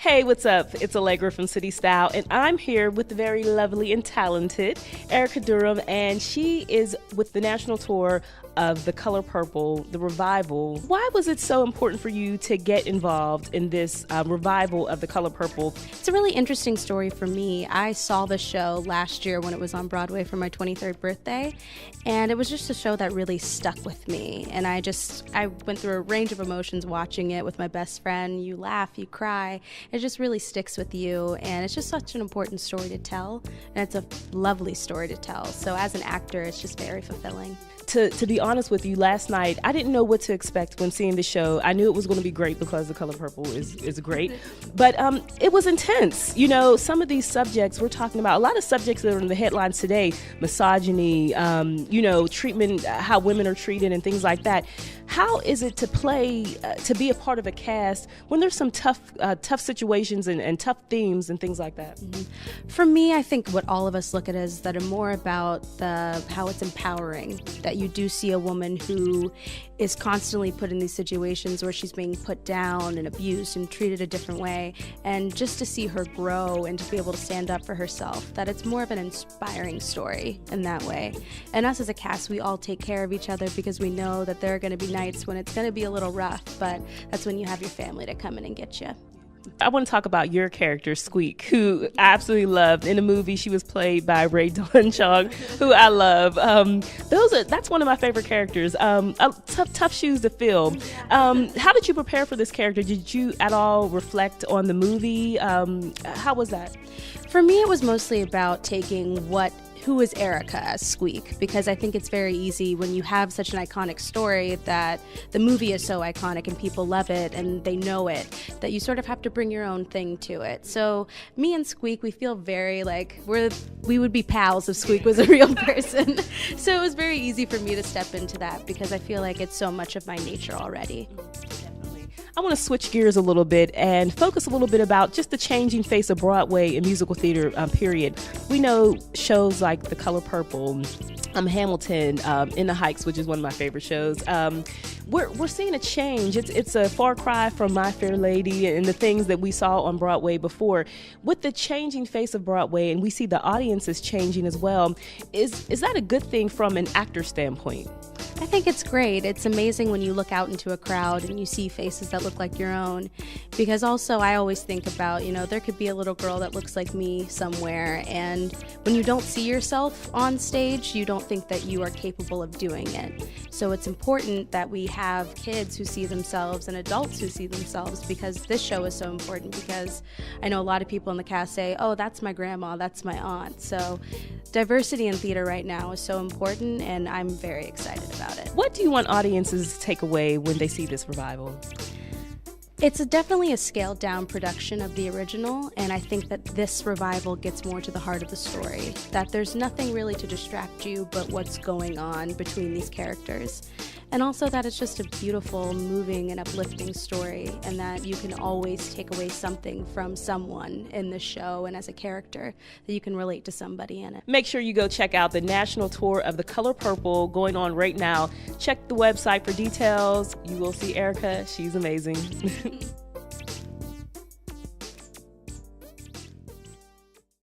Hey, what's up? It's Allegra from CiySTYLE, and I'm here with the very lovely and talented Erica Durham, and she is with the national tour of The Color Purple, the revival. Why was it so important for you to get involved in this revival of The Color Purple? It's a really interesting story for me. I saw the show last year when it was on Broadway for my 23rd birthday, and it was just a show that really stuck with me. And I went through a range of emotions watching it with my best friend. You laugh, you cry. It just really sticks with you, and it's just such an important story to tell, and it's a lovely story to tell. So as an actor, it's just very fulfilling. To be honest with you, last night, I didn't know what to expect when seeing the show. I knew it was going to be great because The Color Purple is great, but it was intense. You know, some of these subjects we're talking about, a lot of subjects that are in the headlines today, misogyny, treatment, how women are treated and things like that. How is it to play, to be a part of a cast when there's some tough situations and tough themes and things like that? Mm-hmm. For me, I think what all of us look at is that are more about how it's empowering, that you do see a woman who is constantly put in these situations where she's being put down and abused and treated a different way, and just to see her grow and to be able to stand up for herself, that it's more of an inspiring story in that way. And us as a cast, we all take care of each other because we know that there are going to be nights when it's going to be a little rough, but that's when you have your family to come in and get you. I want to talk about your character, Squeak, who I absolutely loved. In the movie, she was played by Rae Dawn Chong, who I love. That's one of my favorite characters. Tough shoes to fill. How did you prepare for this character? Did you at all reflect on the movie? How was that? For me, it was mostly about taking who is Erica as Squeak, because I think it's very easy when you have such an iconic story that the movie is so iconic and people love it and they know it, that you sort of have to bring your own thing to it. So me and Squeak, we feel very like we would be pals if Squeak was a real person. So it was very easy for me to step into that because I feel like it's so much of my nature already. I want to switch gears a little bit and focus a little bit about just the changing face of Broadway and musical theater, period. We know shows like The Color Purple, Hamilton, In the Heights, which is one of my favorite shows. We're seeing a change. It's a far cry from My Fair Lady and the things that we saw on Broadway before. With the changing face of Broadway, and we see the audience is changing as well, is that a good thing from an actor standpoint? I think it's great. It's amazing when you look out into a crowd and you see faces that look like your own, because also I always think about, there could be a little girl that looks like me somewhere, and when you don't see yourself on stage, you don't think that you are capable of doing it. So it's important that we have kids who see themselves and adults who see themselves, because this show is so important, because I know a lot of people in the cast say, oh, that's my grandma, that's my aunt. So diversity in theater right now is so important, and I'm very excited about it. What do you want audiences to take away when they see this revival? It's definitely a scaled down production of the original, and I think that this revival gets more to the heart of the story, that there's nothing really to distract you but what's going on between these characters. And also that it's just a beautiful, moving, and uplifting story, and that you can always take away something from someone in the show and as a character, that you can relate to somebody in it. Make sure you go check out the national tour of The Color Purple going on right now. Check the website for details. You will see Erica. She's amazing.